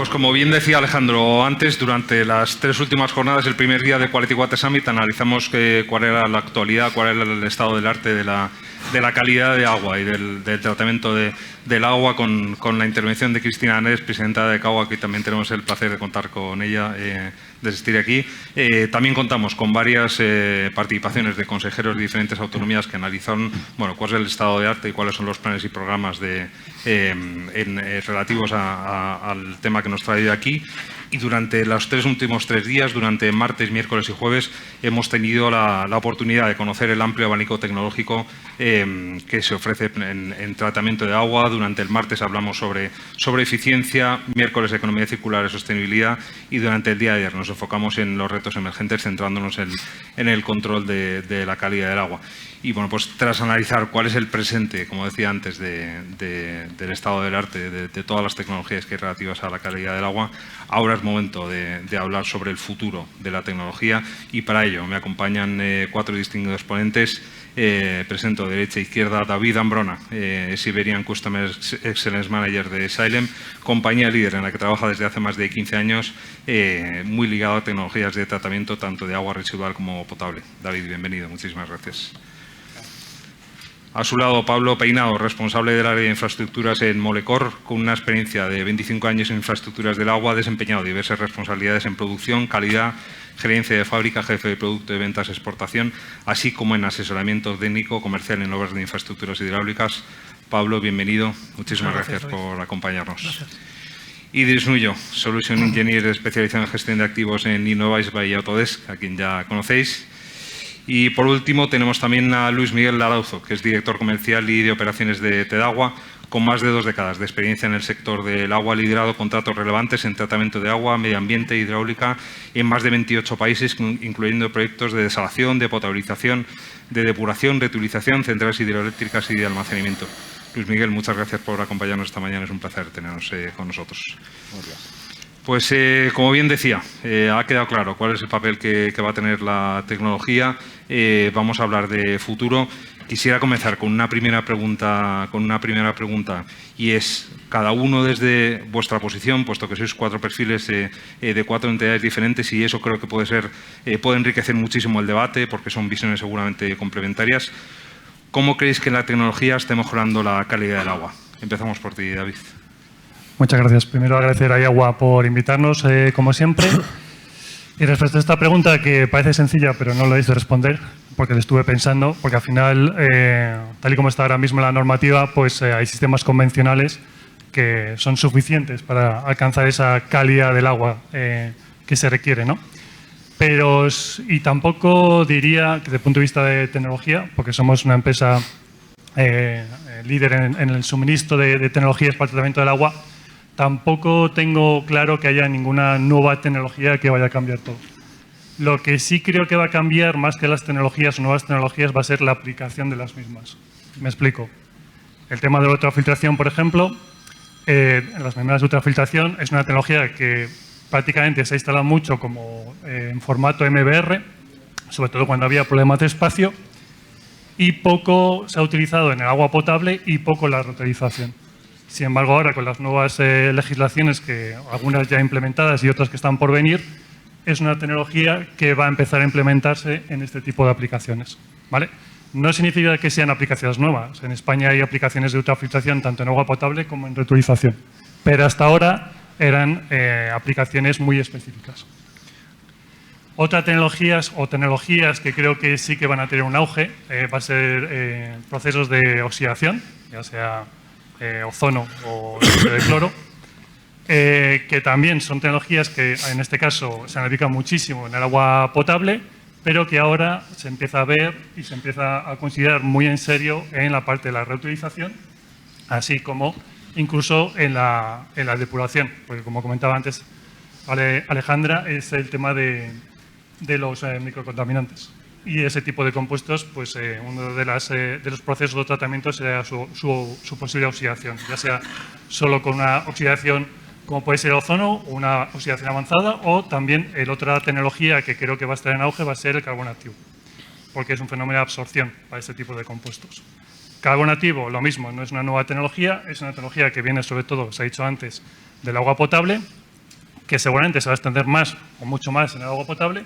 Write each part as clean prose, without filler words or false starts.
Pues como bien decía Alejandro antes, durante las 3 últimas jornadas, el primer día de Quality Water Summit, analizamos cuál era la actualidad, cuál era el estado del arte de la calidad de agua y del tratamiento del agua con la intervención de Cristina Anés, presidenta de CAUA, que también tenemos el placer de contar con ella, de asistir aquí. También contamos con varias participaciones de consejeros de diferentes autonomías que analizaron cuál es el estado de arte y cuáles son los planes y programas relativos al tema que nos trae aquí. Y durante los últimos 3 días, durante martes, miércoles y jueves, hemos tenido la oportunidad de conocer el amplio abanico tecnológico que se ofrece en tratamiento de agua. Durante el martes hablamos sobre eficiencia, miércoles economía circular y sostenibilidad, y durante el día de ayer nos enfocamos en los retos emergentes, centrándonos en el control de la calidad del agua. Y bueno, pues tras analizar cuál es el presente, como decía antes, del estado del arte, de todas las tecnologías que hay relativas a la calidad del agua, ahora es momento de hablar sobre el futuro de la tecnología, y para ello me acompañan 4 distinguidos ponentes. Presento de derecha a izquierda David Ambrona, Siberian Customer Excellence Manager de Xylem, compañía líder en la que trabaja desde hace más de 15 años, muy ligado a tecnologías de tratamiento tanto de agua residual como potable. David, bienvenido, muchísimas gracias. A su lado, Pablo Peinado, responsable del área de infraestructuras en Molecor, con una experiencia de 25 años en infraestructuras del agua, ha desempeñado diversas responsabilidades en producción, calidad, gerencia de fábrica, jefe de producto de ventas, exportación, así como en asesoramiento técnico comercial en obras de infraestructuras hidráulicas. Pablo, bienvenido. Muchísimas gracias por acompañarnos. Gracias. Idris Nuyo, Solution Engineer especializado en gestión de activos en Innovice by Autodesk, a quien ya conocéis. Y por último tenemos también a Luis Miguel Arauzo, que es director comercial y de operaciones de Tedagua, con más de 2 décadas de experiencia en el sector del agua, liderado contratos relevantes en tratamiento de agua, medio ambiente e hidráulica en más de 28 países, incluyendo proyectos de desalación, de potabilización, de depuración, reutilización, centrales hidroeléctricas y de almacenamiento. Luis Miguel, muchas gracias por acompañarnos esta mañana. Es un placer tenernos con nosotros. Pues, como bien decía, ha quedado claro cuál es el papel que va a tener la tecnología. Vamos a hablar de futuro. Quisiera comenzar con una primera pregunta, y es, cada uno desde vuestra posición, puesto que sois 4 perfiles de 4 entidades diferentes, y eso creo que puede enriquecer muchísimo el debate, porque son visiones seguramente complementarias. ¿Cómo creéis que la tecnología esté mejorando la calidad del agua? Empezamos por ti, David. Muchas gracias. Primero agradecer a IAGUA por invitarnos, como siempre. Y respecto a esta pregunta, que parece sencilla, pero no lo he de responder, porque lo estuve pensando, porque al final, tal y como está ahora mismo la normativa, pues hay sistemas convencionales que son suficientes para alcanzar esa calidad del agua que se requiere, ¿no? Pero, y tampoco diría que desde el punto de vista de tecnología, porque somos una empresa líder en el suministro de tecnologías para el tratamiento del agua, tampoco tengo claro que haya ninguna nueva tecnología que vaya a cambiar todo. Lo que sí creo que va a cambiar, más que las tecnologías o nuevas tecnologías, va a ser la aplicación de las mismas. Me explico. El tema de la ultrafiltración, por ejemplo, las membranas de ultrafiltración es una tecnología que prácticamente se ha instalado mucho como en formato MBR, sobre todo cuando había problemas de espacio, y poco se ha utilizado en el agua potable y poco en la reutilización. Sin embargo, ahora con las nuevas legislaciones, que algunas ya implementadas y otras que están por venir, es una tecnología que va a empezar a implementarse en este tipo de aplicaciones, ¿vale? No significa que sean aplicaciones nuevas. En España hay aplicaciones de ultrafiltración tanto en agua potable como en reutilización, pero hasta ahora eran aplicaciones muy específicas. Otras tecnologías que creo que sí que van a tener un auge va a ser procesos de oxidación, ya sea ozono o dióxido de cloro, que también son tecnologías que en este caso se aplican muchísimo en el agua potable, pero que ahora se empieza a ver y se empieza a considerar muy en serio en la parte de la reutilización, así como incluso en la depuración, porque como comentaba antes Alejandra, es el tema de los microcontaminantes. Y ese tipo de compuestos, pues uno de los procesos de tratamiento será su posible oxidación, ya sea solo con una oxidación como puede ser el ozono, una oxidación avanzada, o también la otra tecnología que creo que va a estar en auge va a ser el carbono activo, porque es un fenómeno de absorción para este tipo de compuestos. Carbono activo, lo mismo, no es una nueva tecnología, es una tecnología que viene sobre todo, se ha dicho antes, del agua potable, que seguramente se va a extender más o mucho más en el agua potable,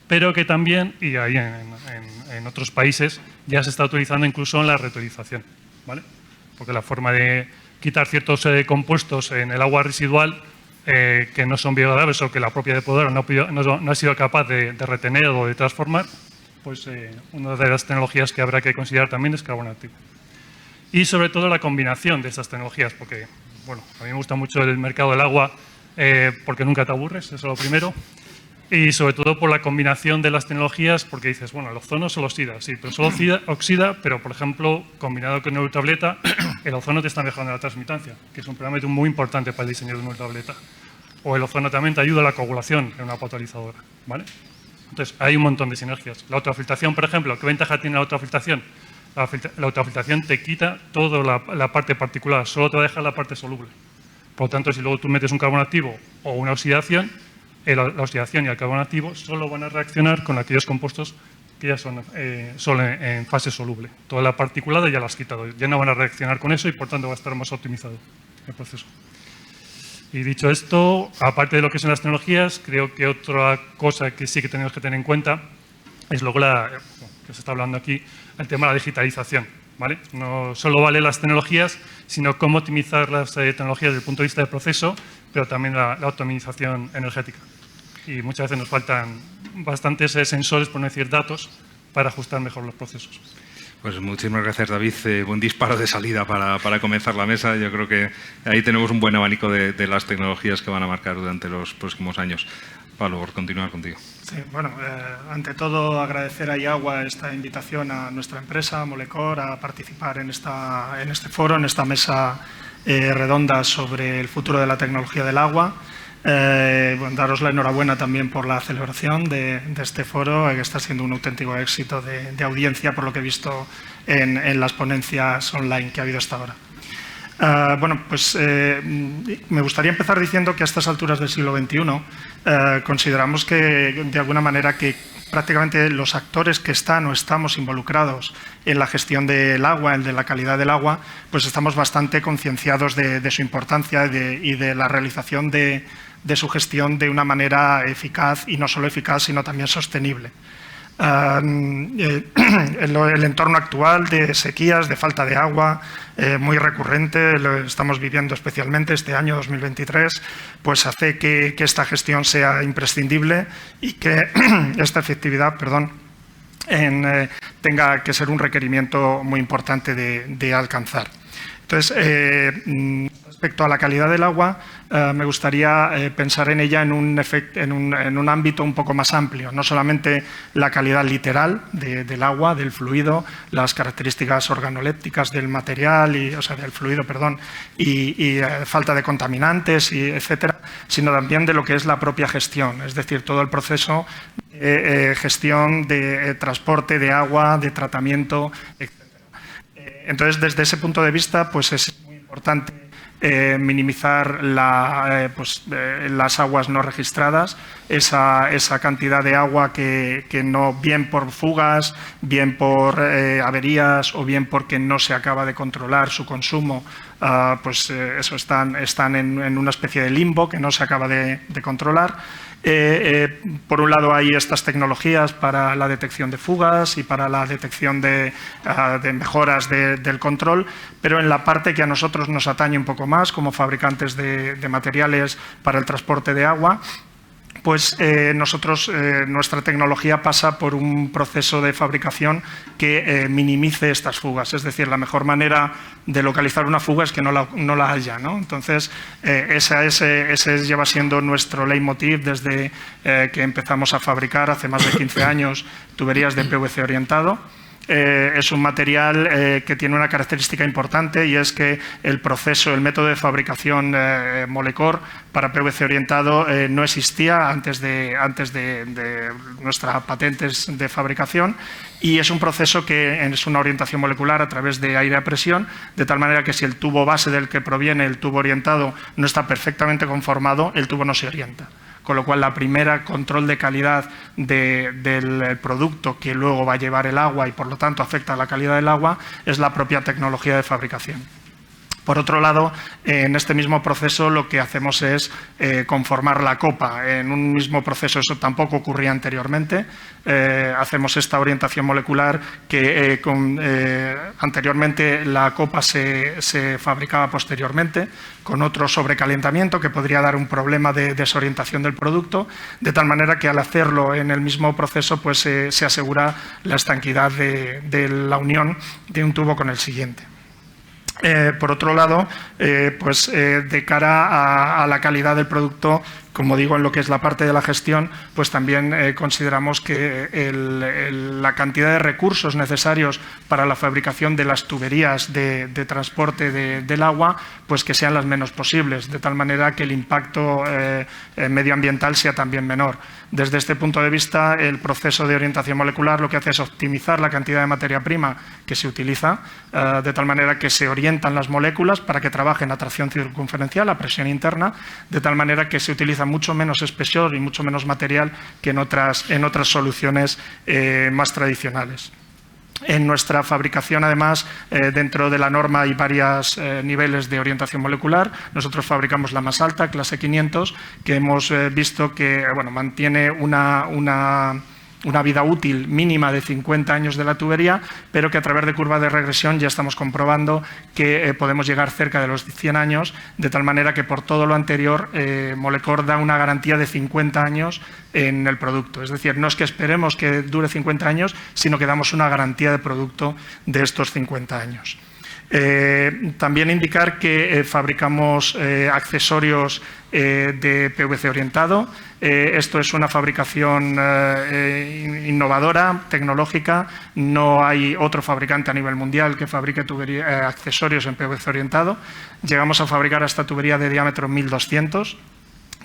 pero que también, y ahí en otros países, ya se está utilizando incluso en la reutilización, ¿vale? Porque la forma de quitar ciertos compuestos en el agua residual que no son biodegradables o que la propia depuradora no ha sido capaz de retener o de transformar, pues una de las tecnologías que habrá que considerar también es carbón activo. Y sobre todo la combinación de estas tecnologías, porque bueno, a mí me gusta mucho el mercado del agua porque nunca te aburres, eso es lo primero. Y sobre todo por la combinación de las tecnologías, porque dices, bueno, el ozono solo oxida, sí, pero solo oxida, pero por ejemplo, combinado con el ultravioleta, el ozono te está mejorando la transmitancia, que es un parámetro muy importante para el diseño de un ultravioleta. O el ozono también te ayuda a la coagulación en una potabilizadora, ¿vale? Entonces, hay un montón de sinergias. La ultrafiltración, por ejemplo, ¿qué ventaja tiene la ultrafiltración? La ultrafiltración te quita toda la parte particular, solo te va a dejar la parte soluble. Por lo tanto, si luego tú metes un carbón activo o una oxidación, la oxidación y el carbón activo solo van a reaccionar con aquellos compuestos que ya son solo en fase soluble. Toda la particulada ya la has quitado, ya no van a reaccionar con eso y por tanto va a estar más optimizado el proceso. Y dicho esto, aparte de lo que son las tecnologías, creo que otra cosa que sí que tenemos que tener en cuenta es luego que se está hablando aquí, el tema de la digitalización, ¿vale? No solo vale las tecnologías, sino cómo optimizar las tecnologías desde el punto de vista del proceso, pero también la optimización energética. Y muchas veces nos faltan bastantes sensores, por no decir datos, para ajustar mejor los procesos. Pues muchísimas gracias, David. Buen disparo de salida para comenzar la mesa. Yo creo que ahí tenemos un buen abanico de las tecnologías que van a marcar durante los próximos años. Pablo, por continuar contigo. Sí, bueno, ante todo agradecer a IAGUA esta invitación a nuestra empresa, Molecor, a participar en este foro, en esta mesa redonda sobre el futuro de la tecnología del agua. Bueno, daros la enhorabuena también por la celebración de este foro, que está siendo un auténtico éxito de audiencia, por lo que he visto en las ponencias online que ha habido hasta ahora. Bueno, pues me gustaría empezar diciendo que a estas alturas del siglo XXI consideramos que, de alguna manera, que prácticamente los actores que están o estamos involucrados en la gestión del agua, de la calidad del agua, pues estamos bastante concienciados de su importancia y de la realización de su gestión de una manera eficaz, y no solo eficaz, sino también sostenible. El entorno actual de sequías, de falta de agua, muy recurrente, lo estamos viviendo especialmente este año 2023, pues hace que esta gestión sea imprescindible y que esta efectividad, tenga que ser un requerimiento muy importante de alcanzar. Entonces, respecto a la calidad del agua, me gustaría pensar en ella en un ámbito un poco más amplio, no solamente la calidad literal del agua, del fluido, las características organolépticas del material, del fluido, y falta de contaminantes, etcétera, sino también de lo que es la propia gestión, es decir, todo el proceso de gestión de transporte de agua, de tratamiento, etc. Entonces, desde ese punto de vista, pues es muy importante minimizar las aguas no registradas, esa cantidad de agua que no, bien por fugas, bien por averías o bien porque no se acaba de controlar su consumo, están en una especie de limbo que no se acaba de controlar. Por un lado hay estas tecnologías para la detección de fugas y para la detección de mejoras del control, pero en la parte que a nosotros nos atañe un poco más como fabricantes de materiales para el transporte de agua, pues nuestra tecnología pasa por un proceso de fabricación que minimice estas fugas. Es decir, la mejor manera de localizar una fuga es que no la haya, ¿no? Entonces, ese lleva siendo nuestro leitmotiv desde que empezamos a fabricar hace más de 15 años tuberías de PVC orientado. Es un material que tiene una característica importante, y es que el método de fabricación Molecor para PVC orientado no existía antes de nuestras patentes de fabricación, y es un proceso que es una orientación molecular a través de aire a presión, de tal manera que si el tubo base del que proviene el tubo orientado no está perfectamente conformado, el tubo no se orienta. Con lo cual, la primera control de calidad del producto que luego va a llevar el agua y, por lo tanto, afecta a la calidad del agua, es la propia tecnología de fabricación. Por otro lado, en este mismo proceso lo que hacemos es conformar la copa. En un mismo proceso eso tampoco ocurría anteriormente. Hacemos esta orientación molecular que anteriormente la copa se fabricaba posteriormente con otro sobrecalentamiento que podría dar un problema de desorientación del producto, de tal manera que al hacerlo en el mismo proceso pues, se asegura la estanquidad de la unión de un tubo con el siguiente. Por otro lado, de cara a la calidad del producto, como digo, en lo que es la parte de la gestión, pues también consideramos que la cantidad de recursos necesarios para la fabricación de las tuberías de transporte del agua, pues que sean las menos posibles, de tal manera que el impacto medioambiental sea también menor. Desde este punto de vista, el proceso de orientación molecular lo que hace es optimizar la cantidad de materia prima que se utiliza, de tal manera que se orientan las moléculas para que trabajen a tracción circunferencial, a presión interna, de tal manera que se utiliza mucho menos espesor y mucho menos material que en otras soluciones más tradicionales. En nuestra fabricación, además, dentro de la norma hay varios niveles de orientación molecular. Nosotros fabricamos la más alta, clase 500, que hemos visto que mantiene una vida útil mínima de 50 años de la tubería, pero que a través de curva de regresión ya estamos comprobando que podemos llegar cerca de los 100 años, de tal manera que por todo lo anterior Molecor da una garantía de 50 años en el producto. Es decir, no es que esperemos que dure 50 años, sino que damos una garantía de producto de estos 50 años. También indicar que fabricamos accesorios de PVC orientado. Esto es una fabricación innovadora, tecnológica. No hay otro fabricante a nivel mundial que fabrique accesorios en PVC orientado. Llegamos a fabricar esta tubería de diámetro 1200.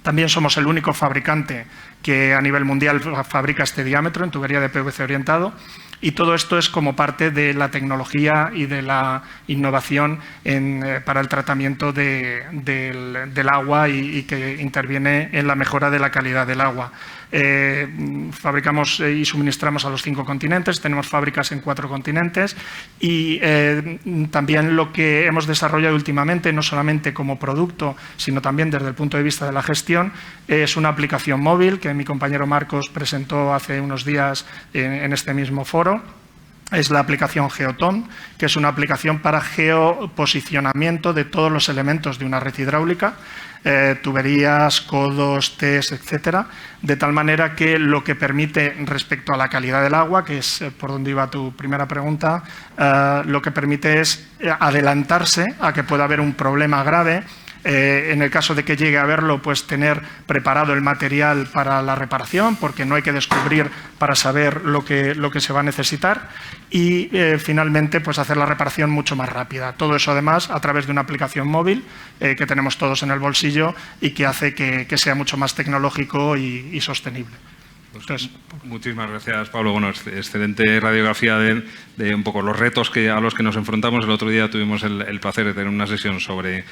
También somos el único fabricante que a nivel mundial fabrica este diámetro en tubería de PVC orientado. Y todo esto es como parte de la tecnología y de la innovación para el tratamiento del agua y que interviene en la mejora de la calidad del agua. Fabricamos y suministramos a los 5 continentes, tenemos fábricas en 4 continentes y también lo que hemos desarrollado últimamente, no solamente como producto, sino también desde el punto de vista de la gestión, es una aplicación móvil que mi compañero Marcos presentó hace unos días en este mismo foro. Es la aplicación Geoton, que es una aplicación para geoposicionamiento de todos los elementos de una red hidráulica, tuberías, codos, Ts, etcétera, de tal manera que lo que permite respecto a la calidad del agua, que es por donde iba tu primera pregunta, lo que permite es adelantarse a que pueda haber un problema grave. En el caso de que llegue a haberlo, pues tener preparado el material para la reparación, porque no hay que descubrir para saber lo que se va a necesitar y finalmente pues hacer la reparación mucho más rápida. Todo eso además a través de una aplicación móvil que tenemos todos en el bolsillo y que hace que sea mucho más tecnológico y sostenible. Entonces, muchísimas gracias, Pablo. Bueno, excelente radiografía de un poco los retos a los que nos enfrentamos. El otro día tuvimos el placer de tener una sesión sobre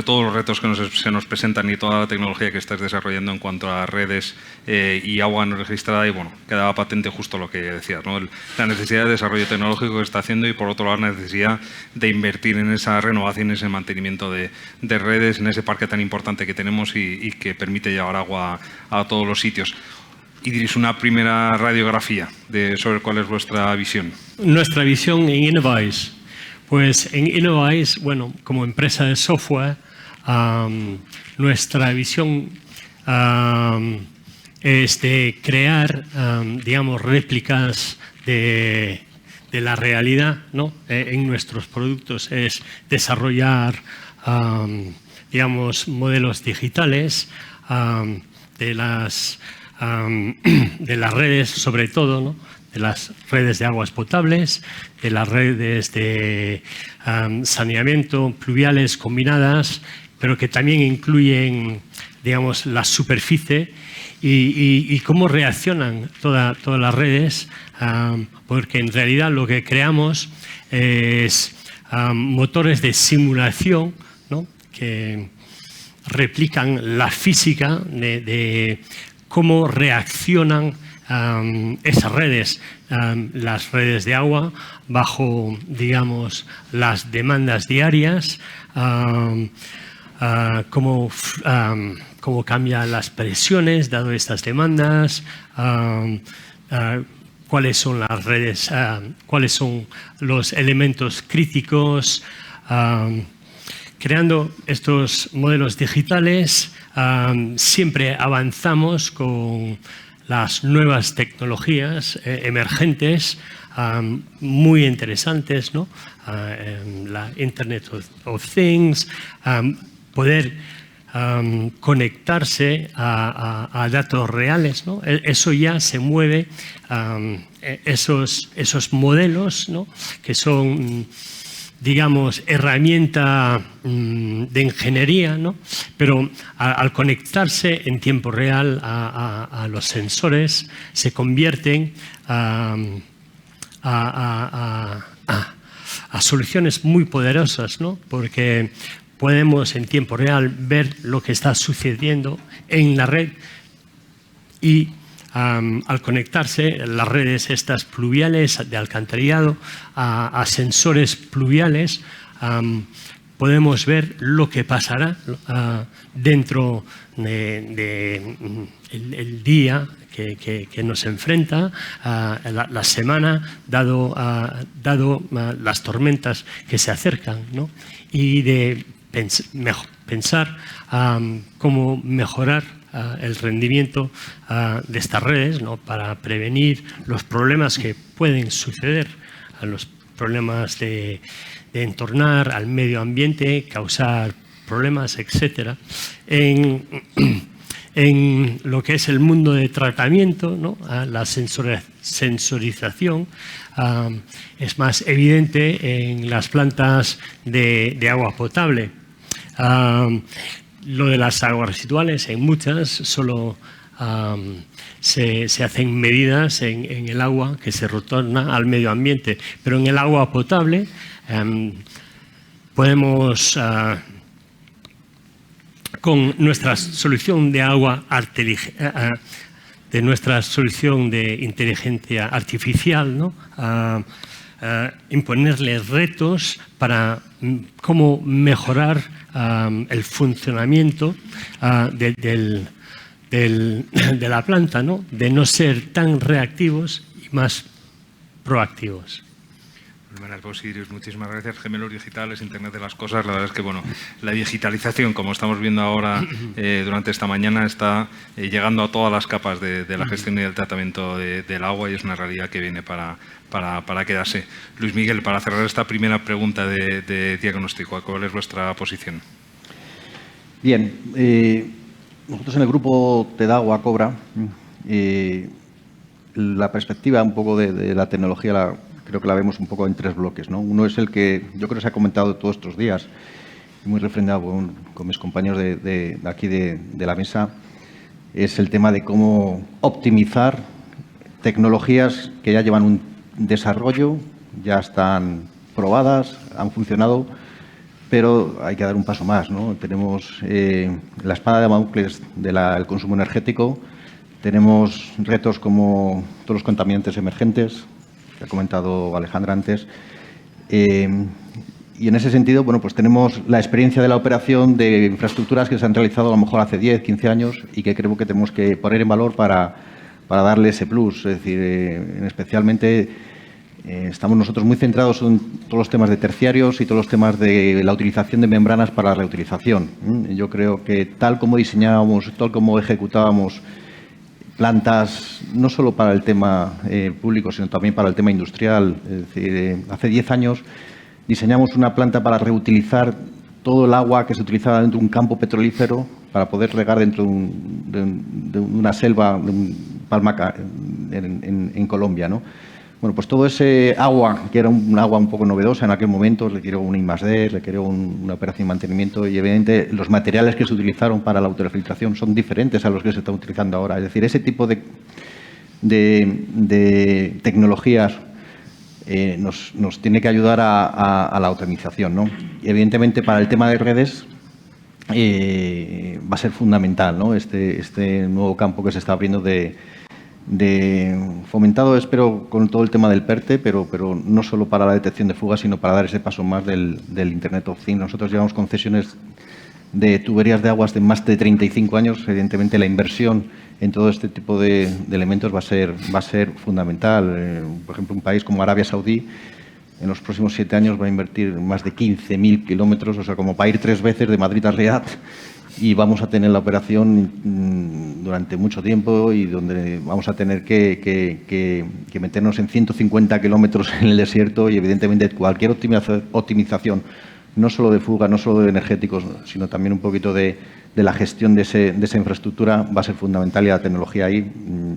todos los retos que se nos presentan y toda la tecnología que estás desarrollando en cuanto a redes y agua no registrada. Y bueno, quedaba patente justo lo que decías, ¿no? La necesidad de desarrollo tecnológico que está haciendo y por otro lado la necesidad de invertir en esa renovación, en ese mantenimiento de redes, en ese parque tan importante que tenemos y que permite llevar agua a todos los sitios. Idris, una primera radiografía sobre cuál es vuestra visión. Nuestra visión en Innovyze. Pues en Innovyze, bueno, como empresa de software, nuestra visión es de crear, digamos, réplicas de la realidad, ¿no? En nuestros productos. Es desarrollar, digamos, modelos digitales de las redes, sobre todo, ¿no? De las redes de aguas potables, de las redes de saneamiento pluviales combinadas, pero que también incluyen, digamos, la superficie y cómo reaccionan todas las redes, porque en realidad lo que creamos es motores de simulación, ¿no? Que replican la física de cómo reaccionan esas redes, las redes de agua bajo, digamos, las demandas diarias, cómo cambian las presiones dado estas demandas, cuáles son las redes, cuáles son los elementos críticos. Creando estos modelos digitales, siempre avanzamos con las nuevas tecnologías emergentes, muy interesantes, ¿no? La Internet of Things, poder conectarse a datos reales, ¿no? Eso ya se mueve, esos modelos, ¿no? Que son, digamos, herramienta de ingeniería, ¿no? Pero al conectarse en tiempo real a los sensores, se convierten a soluciones muy poderosas, ¿no? Porque podemos en tiempo real ver lo que está sucediendo en la red y al conectarse las redes estas pluviales de alcantarillado a sensores pluviales, podemos ver lo que pasará dentro del día que nos enfrenta, la semana, dado las tormentas que se acercan, ¿no? Y de pensar cómo mejorar el rendimiento de estas redes, ¿no? Para prevenir los problemas que pueden suceder, los problemas de entornar al medio ambiente, causar problemas, etc. En lo que es el mundo de tratamiento, ¿no? La sensorización es más evidente en las plantas de agua potable. Lo de las aguas residuales, en muchas, solo se hacen medidas en el agua que se retorna al medio ambiente, pero en el agua potable podemos, con nuestra solución de agua de nuestra solución de inteligencia artificial, ¿no? Imponerle retos para cómo mejorar el funcionamiento de la planta, ¿no? De no ser tan reactivos y más proactivos. Muchísimas gracias. Gemelos digitales, Internet de las cosas. La verdad es que la digitalización, como estamos viendo ahora durante esta mañana, está llegando a todas las capas de la gestión y del tratamiento del agua y es una realidad que viene para quedarse. Luis Miguel, para cerrar esta primera pregunta de diagnóstico, ¿cuál es vuestra posición? Bien, nosotros en el grupo TEDagua Cobra, la perspectiva un poco de la tecnología creo que la vemos un poco en tres bloques, ¿no? Uno es el que yo creo que se ha comentado todos estos días, muy refrendado con mis compañeros de aquí de la mesa, es el tema de cómo optimizar tecnologías que ya llevan un desarrollo, ya están probadas, han funcionado, pero hay que dar un paso más, ¿no? Tenemos la espada de Damocles del consumo energético, tenemos retos como todos los contaminantes emergentes, que ha comentado Alejandra antes, y en ese sentido, bueno, pues tenemos la experiencia de la operación de infraestructuras que se han realizado a lo mejor hace 10, 15 años y que creo que tenemos que poner en valor para darle ese plus. Es decir, especialmente estamos nosotros muy centrados en todos los temas de terciarios y todos los temas de la utilización de membranas para la reutilización. Yo creo que tal como diseñábamos, tal como ejecutábamos plantas, no solo para el tema público, sino también para el tema industrial. Es decir, hace 10 años diseñamos una planta para reutilizar todo el agua que se utilizaba dentro de un campo petrolífero para poder regar dentro de una selva, de un palma en Colombia, ¿no? Bueno, pues todo ese agua, que era un agua un poco novedosa en aquel momento, requirió un I+D, requirió una operación de mantenimiento y, evidentemente, los materiales que se utilizaron para la autorefiltración son diferentes a los que se están utilizando ahora. Es decir, ese tipo de tecnologías nos tiene que ayudar a la optimización, ¿no? Y, evidentemente, para el tema de redes va a ser fundamental, ¿no? Este nuevo campo que se está abriendo de fomentado, espero, con todo el tema del PERTE, pero no solo para la detección de fugas, sino para dar ese paso más del Internet of Things. Nosotros llevamos concesiones de tuberías de aguas de más de 35 años. Evidentemente, la inversión en todo este tipo de elementos va a ser fundamental. Por ejemplo, un país como Arabia Saudí, en los próximos 7 años va a invertir más de 15.000 kilómetros, o sea, como para ir 3 veces de Madrid a Riad, y vamos a tener la operación durante mucho tiempo y donde vamos a tener que meternos en 150 kilómetros en el desierto, y evidentemente cualquier optimización, no solo de fuga, no solo de energéticos, sino también un poquito de la gestión de esa infraestructura va a ser fundamental, y la tecnología ahí.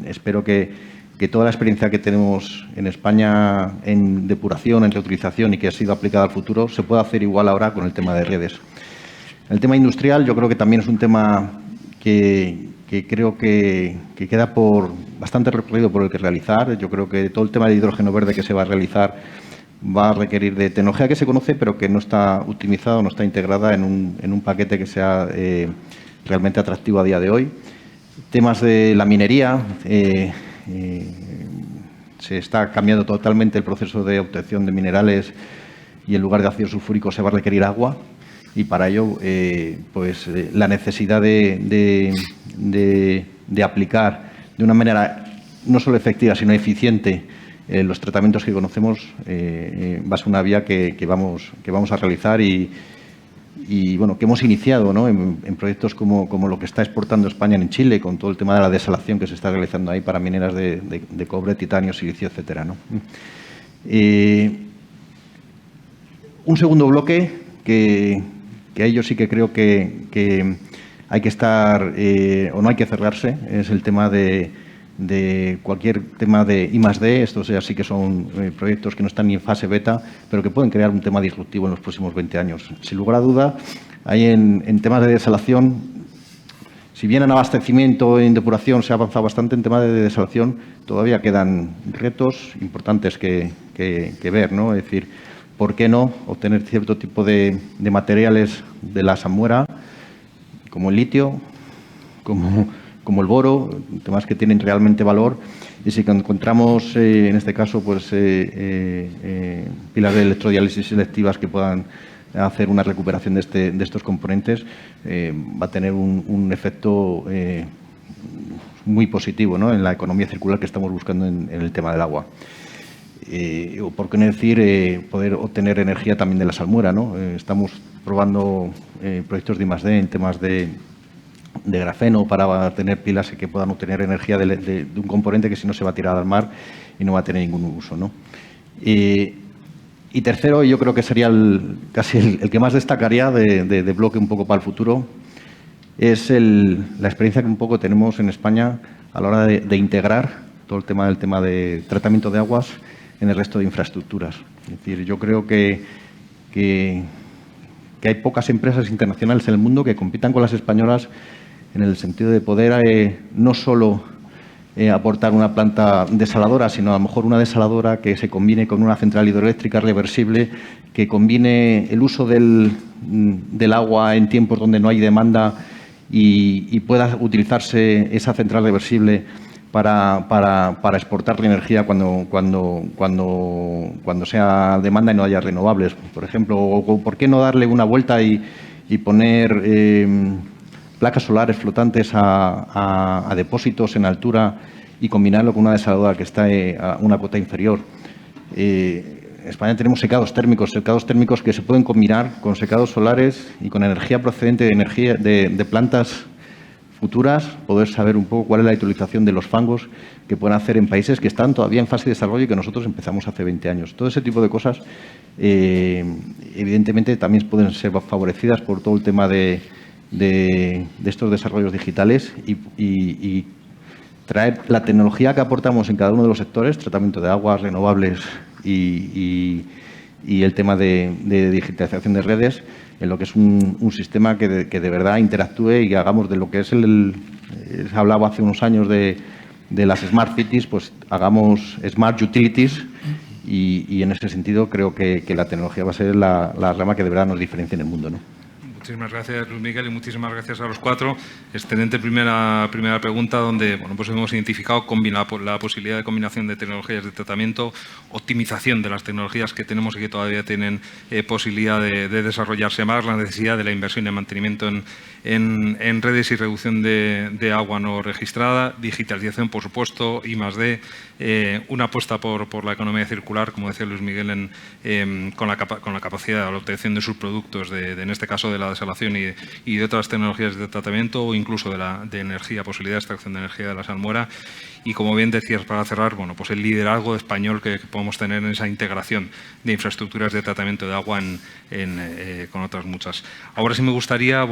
Espero que toda la experiencia que tenemos en España en depuración, en reutilización y que ha sido aplicada al futuro, se pueda hacer igual ahora con el tema de redes. El tema industrial yo creo que también es un tema que creo que queda por bastante recorrido por el que realizar. Yo creo que todo el tema de hidrógeno verde que se va a realizar va a requerir de tecnología que se conoce, pero que no está optimizada, no está integrada en un paquete que sea realmente atractivo a día de hoy. Temas de la minería. Se está cambiando totalmente el proceso de obtención de minerales, y en lugar de ácido sulfúrico se va a requerir agua, y para ello la necesidad de aplicar de una manera no solo efectiva sino eficiente los tratamientos que conocemos va a ser una vía que vamos a realizar y bueno, que hemos iniciado, ¿no?, en proyectos como lo que está exportando España en Chile, con todo el tema de la desalación que se está realizando ahí para mineras de cobre, titanio, silicio, etcétera, ¿no? Un segundo bloque que ahí yo sí que creo que hay que estar o no hay que cerrarse, es el tema de cualquier tema de I+D. Estos ya sí que son proyectos que no están ni en fase beta, pero que pueden crear un tema disruptivo en los próximos 20 años. Sin lugar a duda, hay en temas de desalación, si bien en abastecimiento, en depuración se ha avanzado bastante, en temas de desalación todavía quedan retos importantes que ver, ¿no? Es decir, ¿por qué no obtener cierto tipo de materiales de la salmuera, como el litio, como el boro, temas que tienen realmente valor? Y si encontramos, en este caso, pues pilas de electrodiálisis selectivas que puedan hacer una recuperación de estos componentes, va a tener un efecto muy positivo, ¿no?, en la economía circular que estamos buscando en el tema del agua. O por qué no decir poder obtener energía también de la salmuera, ¿no? Estamos probando proyectos de I+D en temas de grafeno para tener pilas que puedan obtener energía de un componente que si no se va a tirar al mar y no va a tener ningún uso, ¿no? Y tercero, yo creo que sería casi el que más destacaría de bloque un poco para el futuro, es la experiencia que un poco tenemos en España a la hora de integrar todo el tema de tratamiento de aguas en el resto de infraestructuras. Es decir, yo creo que hay pocas empresas internacionales en el mundo que compitan con las españolas en el sentido de poder no solo aportar una planta desaladora, sino a lo mejor una desaladora que se combine con una central hidroeléctrica reversible, que combine el uso del agua en tiempos donde no hay demanda y pueda utilizarse esa central reversible para exportar la energía cuando sea demanda y no haya renovables, por ejemplo. O ¿por qué no darle una vuelta y poner placas solares flotantes a depósitos en altura y combinarlo con una desaladora que está a una cota inferior? En España tenemos secados térmicos que se pueden combinar con secados solares y con energía procedente de plantas futuras, poder saber un poco cuál es la utilización de los fangos que pueden hacer en países que están todavía en fase de desarrollo y que nosotros empezamos hace 20 años. Todo ese tipo de cosas, evidentemente, también pueden ser favorecidas por todo el tema de estos desarrollos digitales y traer la tecnología que aportamos en cada uno de los sectores, tratamiento de aguas, renovables y el tema de digitalización de redes, en lo que es un sistema que de verdad interactúe y que hagamos de lo que es se hablaba hace unos años de las Smart Cities, pues hagamos Smart Utilities y en ese sentido creo que la tecnología va a ser la rama que de verdad nos diferencia en el mundo, ¿no? Muchísimas gracias, Luis Miguel, y muchísimas gracias a los cuatro. Excelente primera pregunta, donde pues hemos identificado la posibilidad de combinación de tecnologías de tratamiento, optimización de las tecnologías que tenemos y que todavía tienen posibilidad de desarrollarse más, la necesidad de la inversión y mantenimiento en redes y reducción de agua no registrada, digitalización, por supuesto, I+D, una apuesta por la economía circular, como decía Luis Miguel, con la capacidad de la obtención de sus productos, en este caso de la desalación y de otras tecnologías de tratamiento, o incluso de energía, posibilidad de extracción de energía de la salmuera. Y como bien decías, para cerrar, pues el liderazgo español que podemos tener en esa integración de infraestructuras de tratamiento de agua con otras muchas. Ahora sí me gustaría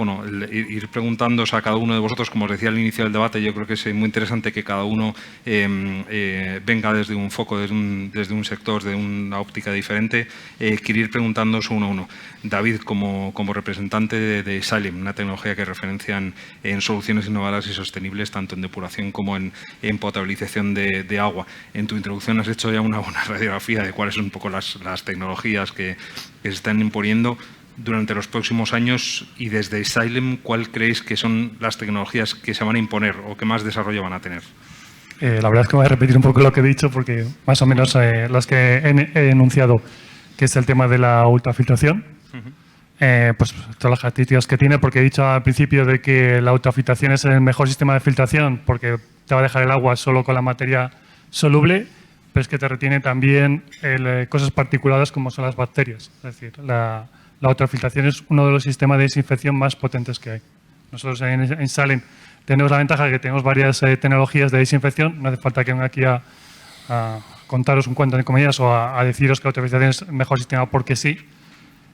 ir preguntándoos a cada uno de vosotros, como os decía al inicio del debate, yo creo que es muy interesante que cada uno venga desde un foco, desde un sector, de una óptica diferente. Quiero ir preguntándoos uno a uno. David, como representante de Xylem, una tecnología que referencian en soluciones innovadoras y sostenibles, tanto en depuración como en potabilización de agua. En tu introducción has hecho ya una buena radiografía de cuáles son un poco las tecnologías que se están imponiendo durante los próximos años, y desde Xylem, ¿cuál creéis que son las tecnologías que se van a imponer o que más desarrollo van a tener? La verdad es que voy a repetir un poco lo que he dicho, porque más o menos las que he enunciado, que es el tema de la ultrafiltración, pues todas las características que tiene, porque he dicho al principio de que la ultrafiltración es el mejor sistema de filtración, porque te va a dejar el agua solo con la materia soluble, pero es que te retiene también cosas particuladas como son las bacterias. Es decir, la ultrafiltración es uno de los sistemas de desinfección más potentes que hay. Nosotros en Xylem tenemos la ventaja de que tenemos varias tecnologías de desinfección. No hace falta que venga aquí a contaros un cuento de comillas o a deciros que la ultrafiltración es el mejor sistema porque sí.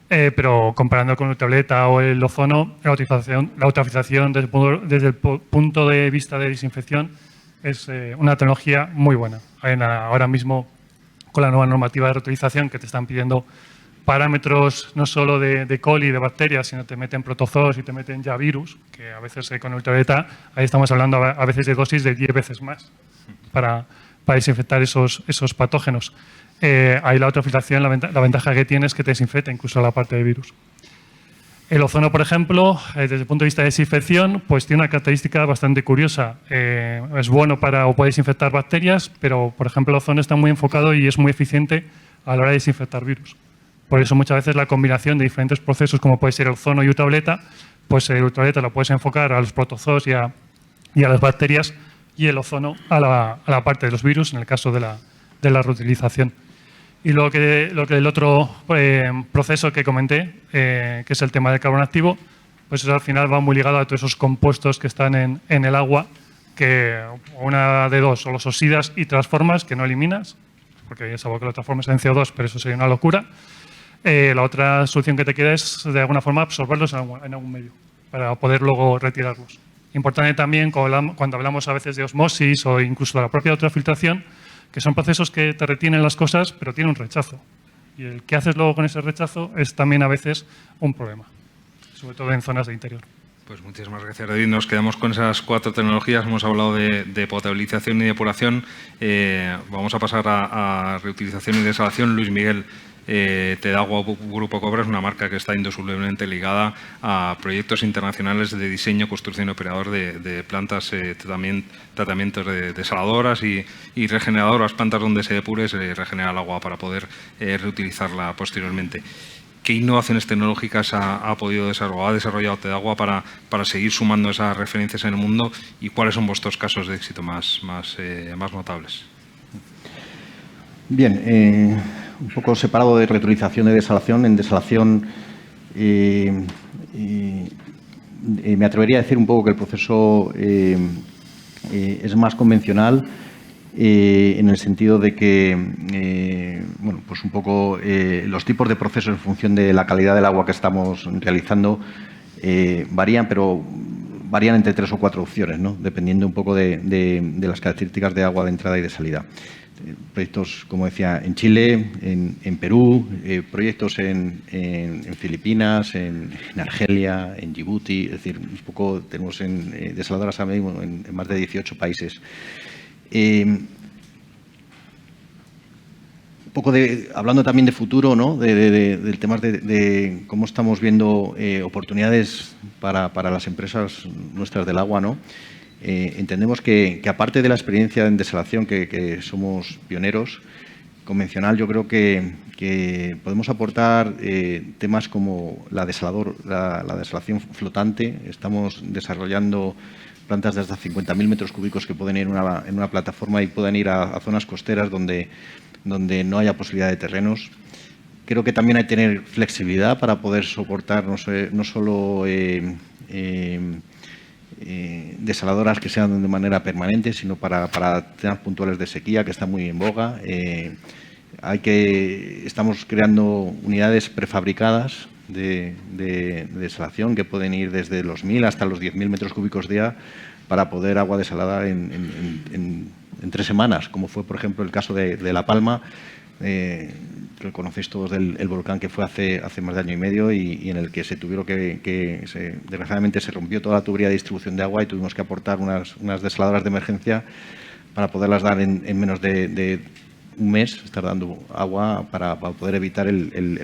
Pero comparando con el ultravioleta o el ozono, la ultrafiltración desde el punto de vista de desinfección es una tecnología muy buena. Ahora mismo, con la nueva normativa de reutilización, que te están pidiendo parámetros no solo de coli y de bacterias, sino te meten protozoos y te meten ya virus, que a veces con el ultravioleta, ahí estamos hablando a veces de dosis de 10 veces más para desinfectar esos patógenos. Ahí la ultrafiltración, la ventaja que tiene es que te desinfecta incluso la parte de virus. El ozono, por ejemplo, desde el punto de vista de desinfección, pues tiene una característica bastante curiosa. Es bueno o puede desinfectar bacterias, pero, por ejemplo, el ozono está muy enfocado y es muy eficiente a la hora de desinfectar virus. Por eso muchas veces la combinación de diferentes procesos, como puede ser el ozono y ultravioleta, pues el ultravioleta lo puedes enfocar a los protozoos y a las bacterias, y el ozono a la parte de los virus, en el caso de la reutilización. Y el otro proceso que comenté, que es el tema del carbón activo, pues eso al final va muy ligado a todos esos compuestos que están en el agua, que una de dos, o los oxidas y transformas, que no eliminas, porque ya sabes que lo transformas en CO2, pero eso sería una locura. La otra solución que te queda es, de alguna forma, absorberlos en algún medio, para poder luego retirarlos. Importante también, cuando hablamos a veces de osmosis o incluso de la propia ultrafiltración, que son procesos que te retienen las cosas, pero tienen un rechazo. Y el que haces luego con ese rechazo es también a veces un problema, sobre todo en zonas de interior. Pues muchísimas gracias, David. Nos quedamos con esas 4 tecnologías. Hemos hablado de potabilización y depuración. Vamos a pasar a reutilización y desalación. Luis Miguel, Tedagua Grupo Cobra es una marca que está indisolublemente ligada a proyectos internacionales de diseño, construcción y operador de plantas, tratamientos de desaladoras y regeneradoras, plantas donde se depure, se regenera el agua para poder reutilizarla posteriormente. ¿Qué innovaciones tecnológicas ha desarrollado Tedagua para seguir sumando esas referencias en el mundo, y cuáles son vuestros casos de éxito más notables? Bien, un poco separado de reutilización y desalación. En desalación me atrevería a decir un poco que el proceso es más convencional, en el sentido de que pues un poco los tipos de procesos en función de la calidad del agua que estamos realizando varían, pero varían entre 3 o 4 opciones, ¿no? Dependiendo un poco de las características de agua de entrada y de salida. Proyectos, como decía, en Chile, en Perú, proyectos en Filipinas, en Argelia, en Djibouti. Es decir, un poco tenemos desaladoras ahora mismo en más de 18 países. poco hablando también de futuro, ¿no? del tema de cómo estamos viendo oportunidades para las empresas nuestras del agua, ¿no? Entendemos que aparte de la experiencia en desalación, que somos pioneros, convencional, yo creo que podemos aportar temas como la desalación flotante. Estamos desarrollando plantas de hasta 50.000 metros cúbicos que pueden ir en una plataforma y pueden ir a zonas costeras donde no haya posibilidad de terrenos. Creo que también hay que tener flexibilidad para poder soportar no solo desaladoras que sean de manera permanente, sino para temas puntuales de sequía, que está muy en boga. Estamos creando unidades prefabricadas de desalación que pueden ir desde los 1.000 hasta los 10.000 metros cúbicos día para poder agua desalada en 3 semanas, como fue, por ejemplo, el caso de La Palma, que conocéis todos del volcán que fue hace más de año y medio y en el que se tuvieron desgraciadamente se rompió toda la tubería de distribución de agua y tuvimos que aportar unas desaladoras de emergencia para poderlas dar en menos de un mes, estar dando agua para poder evitar el